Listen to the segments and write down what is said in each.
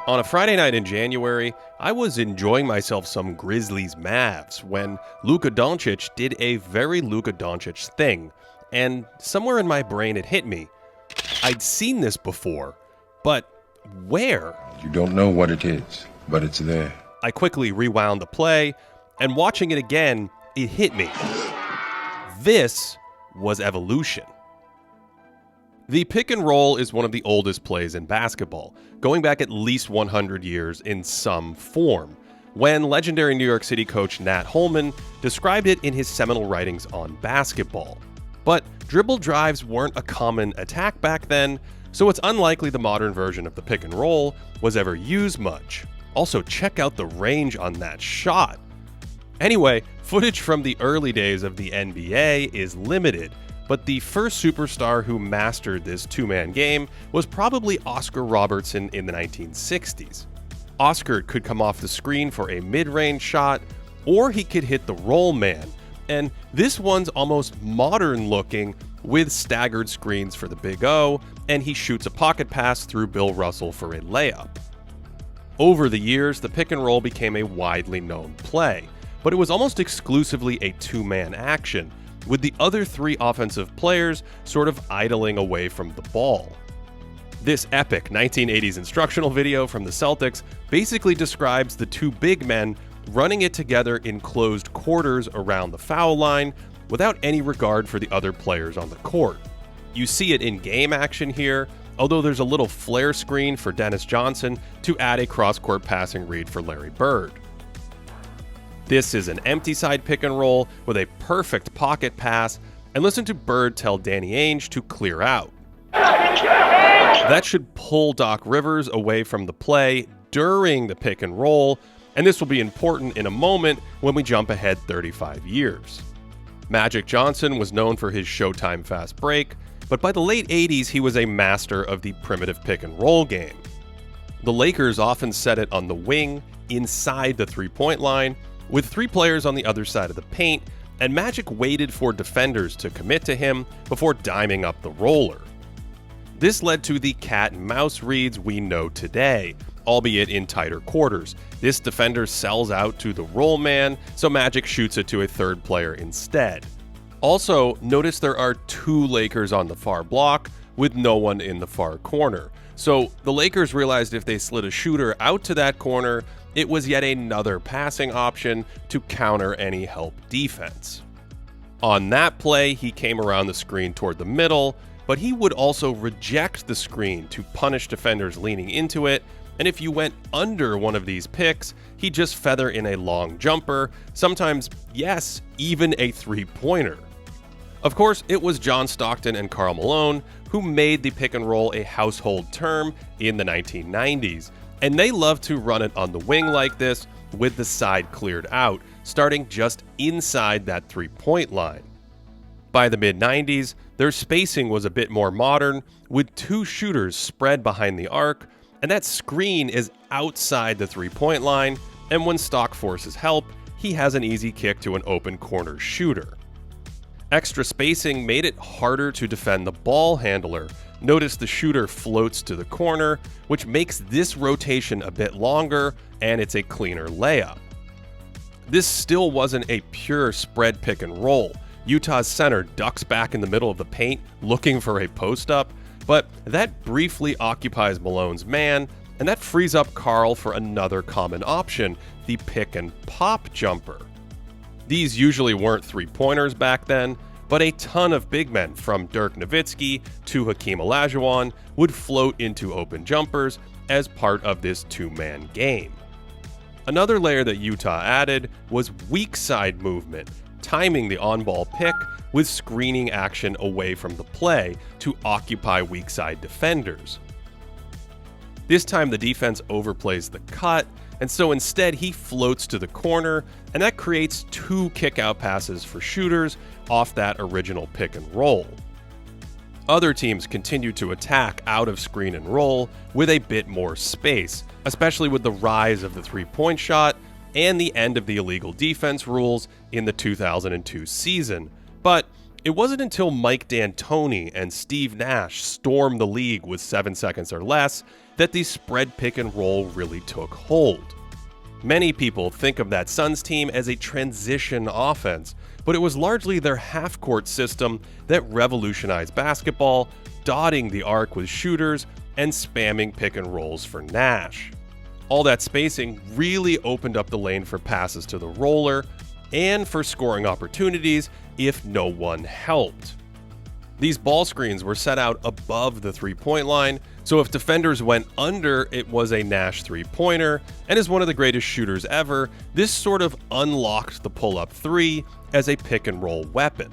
On a Friday night in January, I was enjoying myself some Grizzlies Mavs when Luka Doncic did a very Luka Doncic thing, and somewhere in my brain it hit me. I'd seen this before, but where? You don't know what it is, but it's there. I quickly rewound the play, and watching it again, it hit me. This was evolution. The pick and roll is one of the oldest plays in basketball, going back at least 100 years in some form, when legendary New York City coach Nat Holman described it in his seminal writings on basketball. But dribble drives weren't a common attack back then, so it's unlikely the modern version of the pick and roll was ever used much. Also, check out the range on that shot. Anyway, footage from the early days of the NBA is limited, but the first superstar who mastered this two-man game was probably Oscar Robertson in the 1960s. Oscar could come off the screen for a mid-range shot, or he could hit the roll man, and this one's almost modern-looking with staggered screens for the Big O, and he shoots a pocket pass through Bill Russell for a layup. Over the years, the pick and roll became a widely known play, but it was almost exclusively a two-man action, with the other three offensive players sort of idling away from the ball. This epic 1980s instructional video from the Celtics basically describes the two big men running it together in closed quarters around the foul line without any regard for the other players on the court. You see it in game action here, although there's a little flare screen for Dennis Johnson to add a cross-court passing read for Larry Bird. This is an empty side pick and roll with a perfect pocket pass, and listen to Bird tell Danny Ainge to clear out. That should pull Doc Rivers away from the play during the pick and roll, and this will be important in a moment when we jump ahead 35 years. Magic Johnson was known for his Showtime fast break, but by the late 80s he was a master of the primitive pick and roll game. The Lakers often set it on the wing, inside the three-point line, with three players on the other side of the paint, and Magic waited for defenders to commit to him before diming up the roller. This led to the cat and mouse reads we know today, albeit in tighter quarters. This defender sells out to the roll man, so Magic shoots it to a third player instead. Also, notice there are two Lakers on the far block, with no one in the far corner. So the Lakers realized if they slid a shooter out to that corner, it was yet another passing option to counter any help defense. On that play, he came around the screen toward the middle, but he would also reject the screen to punish defenders leaning into it, and if you went under one of these picks, he'd just feather in a long jumper, sometimes, yes, even a three-pointer. Of course, it was John Stockton and Karl Malone who made the pick and roll a household term in the 1990s, and they loved to run it on the wing like this with the side cleared out, starting just inside that three-point line. By the mid-90s, their spacing was a bit more modern, with two shooters spread behind the arc, and that screen is outside the three-point line, and when Stock forces help, he has an easy kick to an open corner shooter. Extra spacing made it harder to defend the ball handler. Notice the shooter floats to the corner, which makes this rotation a bit longer, and it's a cleaner layup. This still wasn't a pure spread pick and roll. Utah's center ducks back in the middle of the paint looking for a post-up, but that briefly occupies Malone's man, and that frees up Karl for another common option, the pick and pop jumper. These usually weren't three-pointers back then, but a ton of big men from Dirk Nowitzki to Hakeem Olajuwon would float into open jumpers as part of this two-man game. Another layer that Utah added was weak side movement, timing the on-ball pick with screening action away from the play to occupy weak side defenders. This time the defense overplays the cut, and so instead he floats to the corner, and that creates two kick-out passes for shooters off that original pick and roll. Other teams continue to attack out of screen and roll with a bit more space, especially with the rise of the three-point shot and the end of the illegal defense rules in the 2002 season. But it wasn't until Mike D'Antoni and Steve Nash stormed the league with 7 seconds or less that the spread pick and roll really took hold. Many people think of that Suns team as a transition offense, but it was largely their half-court system that revolutionized basketball, dotting the arc with shooters and spamming pick and rolls for Nash. All that spacing really opened up the lane for passes to the roller and for scoring opportunities if no one helped. These ball screens were set out above the three-point line, so if defenders went under, it was a Nash three-pointer, and as one of the greatest shooters ever, this sort of unlocked the pull-up three as a pick-and-roll weapon.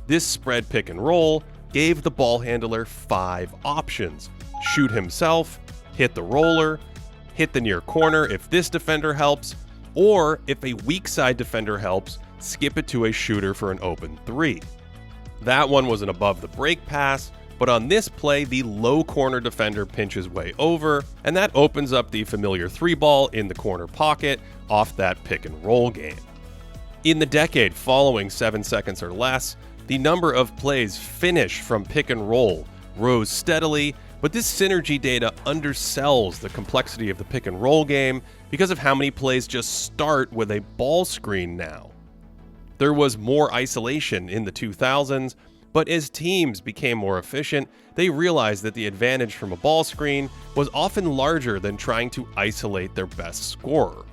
This spread pick-and-roll gave the ball handler 5 options: shoot himself, hit the roller, hit the near corner if this defender helps, or if a weak side defender helps, skip it to a shooter for an open 3. That one was an above the break pass, but on this play, the low corner defender pinches way over, and that opens up the familiar 3-ball in the corner pocket off that pick and roll game. In the decade following 7 seconds or less, the number of plays finished from pick and roll rose steadily, but this synergy data undersells the complexity of the pick and roll game because of how many plays just start with a ball screen now. There was more isolation in the 2000s, but as teams became more efficient, they realized that the advantage from a ball screen was often larger than trying to isolate their best scorer.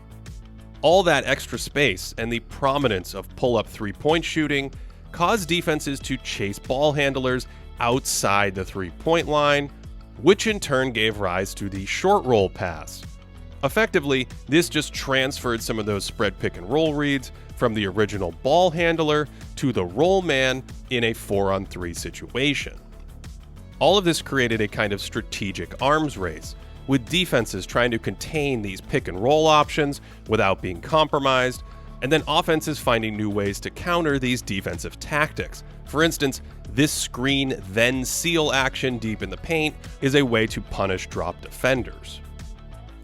All that extra space and the prominence of pull-up three-point shooting caused defenses to chase ball handlers outside the three-point line, which in turn gave rise to the short roll pass. Effectively, this just transferred some of those spread pick and roll reads from the original ball handler to the roll man in a 4-on-3 situation. All of this created a kind of strategic arms race, with defenses trying to contain these pick and roll options without being compromised, and then offenses finding new ways to counter these defensive tactics. For instance, this screen then seal action deep in the paint is a way to punish drop defenders.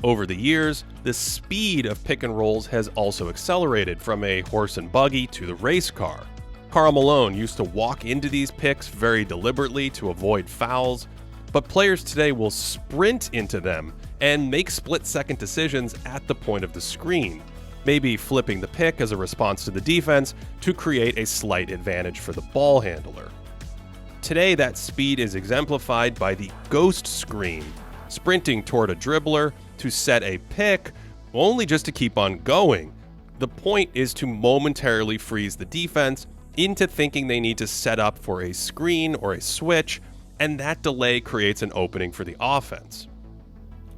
Over the years, the speed of pick and rolls has also accelerated from a horse and buggy to the race car. Karl Malone used to walk into these picks very deliberately to avoid fouls, but players today will sprint into them and make split-second decisions at the point of the screen, maybe flipping the pick as a response to the defense to create a slight advantage for the ball handler. Today, that speed is exemplified by the ghost screen, sprinting toward a dribbler to set a pick, only just to keep on going. The point is to momentarily freeze the defense into thinking they need to set up for a screen or a switch, and that delay creates an opening for the offense.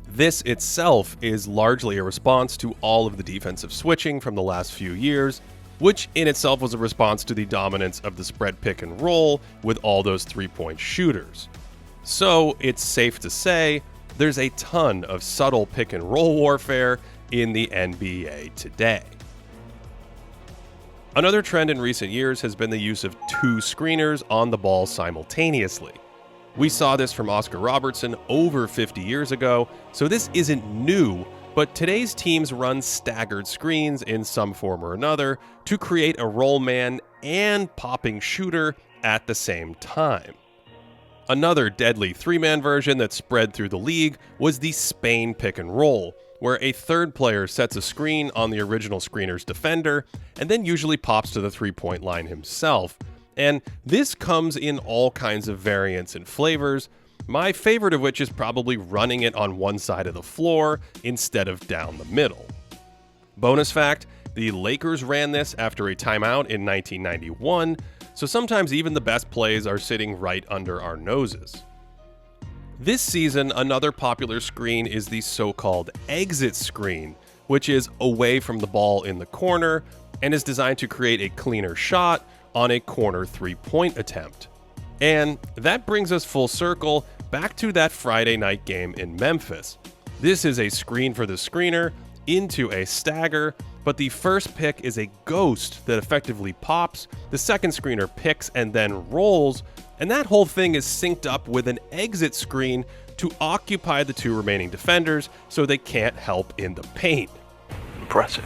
This itself is largely a response to all of the defensive switching from the last few years, which in itself was a response to the dominance of the spread pick and roll with all those three-point shooters. So it's safe to say there's a ton of subtle pick and roll warfare in the NBA today. Another trend in recent years has been the use of 2 screeners on the ball simultaneously. We saw this from Oscar Robertson over 50 years ago, so this isn't new, but today's teams run staggered screens in some form or another to create a roll man and popping shooter at the same time. Another deadly 3-man version that spread through the league was the Spain pick and roll, where a third player sets a screen on the original screener's defender and then usually pops to the 3-point line himself. And this comes in all kinds of variants and flavors, my favorite of which is probably running it on one side of the floor instead of down the middle. Bonus fact, the Lakers ran this after a timeout in 1991, so sometimes even the best plays are sitting right under our noses. This season, another popular screen is the so-called exit screen, which is away from the ball in the corner and is designed to create a cleaner shot on a corner 3-point attempt. And that brings us full circle back to that Friday night game in Memphis. This is a screen for the screener into a stagger, but the first pick is a ghost that effectively pops, the second screener picks and then rolls, and that whole thing is synced up with an exit screen to occupy the 2 remaining defenders so they can't help in the paint. Impressive.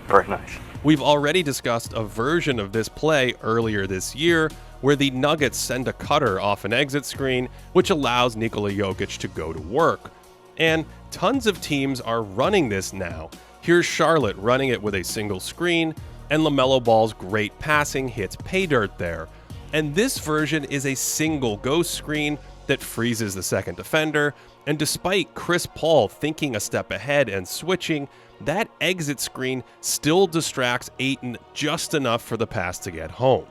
Very nice. We've already discussed a version of this play earlier this year where the Nuggets send a cutter off an exit screen, which allows Nikola Jokic to go to work. And tons of teams are running this now. Here's Charlotte running it with a single screen, and LaMelo Ball's great passing hits pay dirt there. And this version is a single ghost screen that freezes the second defender, and despite Chris Paul thinking a step ahead and switching, that exit screen still distracts Ayton just enough for the pass to get home.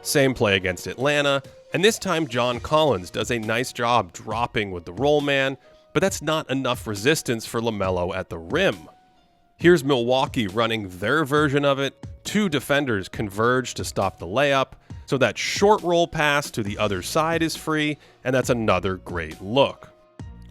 Same play against Atlanta, and this time John Collins does a nice job dropping with the roll man, but that's not enough resistance for LaMelo at the rim. Here's Milwaukee running their version of it. Two defenders converge to stop the layup, so that short roll pass to the other side is free, and that's another great look.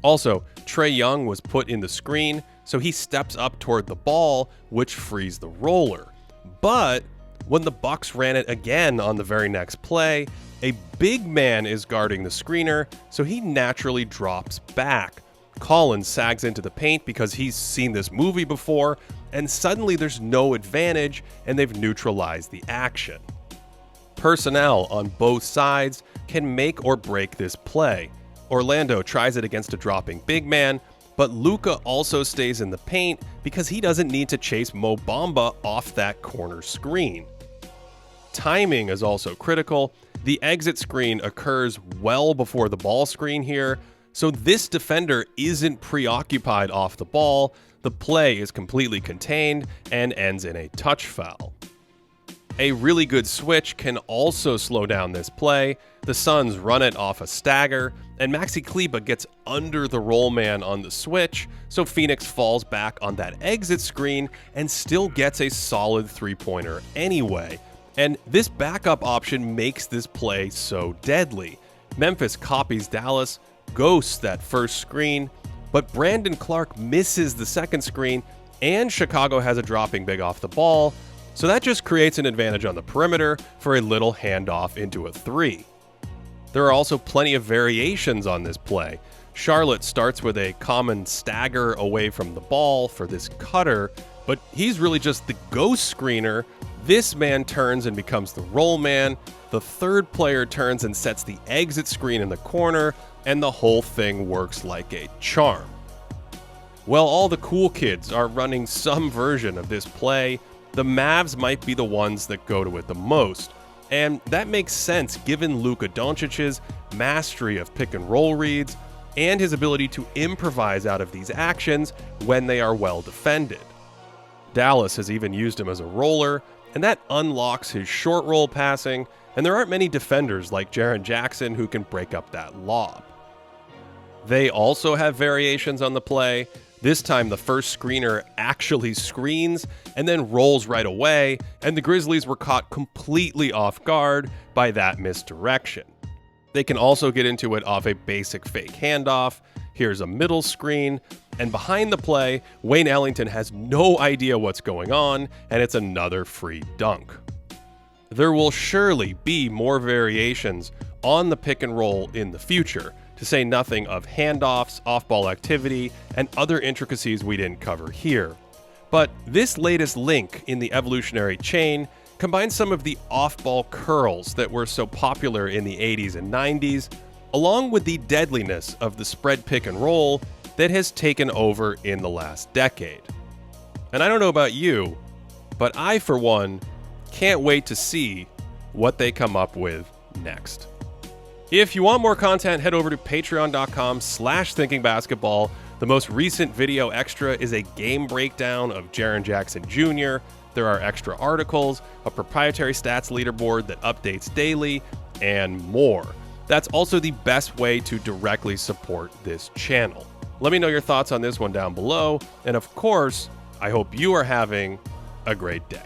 Also, Trae Young was put in the screen, so he steps up toward the ball, which frees the roller. But when the Bucks ran it again on the very next play, a big man is guarding the screener, so he naturally drops back. Collins sags into the paint because he's seen this movie before, and suddenly there's no advantage, and they've neutralized the action. Personnel on both sides can make or break this play. Orlando tries it against a dropping big man, but Luka also stays in the paint because he doesn't need to chase Mo Bamba off that corner screen. Timing is also critical. The exit screen occurs well before the ball screen here, so this defender isn't preoccupied off the ball. The play is completely contained and ends in a touch foul. A really good switch can also slow down this play. The Suns run it off a stagger, and Maxi Kleber gets under the roll man on the switch, so Phoenix falls back on that exit screen and still gets a solid three-pointer anyway. And this backup option makes this play so deadly. Memphis copies Dallas, ghosts that first screen, but Brandon Clark misses the second screen, and Chicago has a dropping big off the ball, so that just creates an advantage on the perimeter for a little handoff into a three. There are also plenty of variations on this play. Charlotte starts with a common stagger away from the ball for this cutter, but he's really just the ghost screener. This man turns and becomes the roll man. The third player turns and sets the exit screen in the corner, and the whole thing works like a charm. Well, all the cool kids are running some version of this play. The Mavs might be the ones that go to it the most, and that makes sense given Luka Doncic's mastery of pick and roll reads and his ability to improvise out of these actions when they are well defended. Dallas has even used him as a roller, and that unlocks his short roll passing, and there aren't many defenders like Jaren Jackson who can break up that lob. They also have variations on the play. This time the first screener actually screens and then rolls right away, and the Grizzlies were caught completely off guard by that misdirection. They can also get into it off a basic fake handoff. Here's a middle screen, and behind the play, Wayne Ellington has no idea what's going on, and it's another free dunk. There will surely be more variations on the pick and roll in the future, to say nothing of handoffs, off-ball activity, and other intricacies we didn't cover here. But this latest link in the evolutionary chain combines some of the off-ball curls that were so popular in the 80s and 90s, along with the deadliness of the spread pick and roll that has taken over in the last decade. And I don't know about you, but I, for one, can't wait to see what they come up with next. If you want more content, head over to patreon.com/thinkingbasketball. The most recent video extra is a game breakdown of Jaren Jackson Jr. There are extra articles, a proprietary stats leaderboard that updates daily, and more. That's also the best way to directly support this channel. Let me know your thoughts on this one down below, and of course, I hope you are having a great day.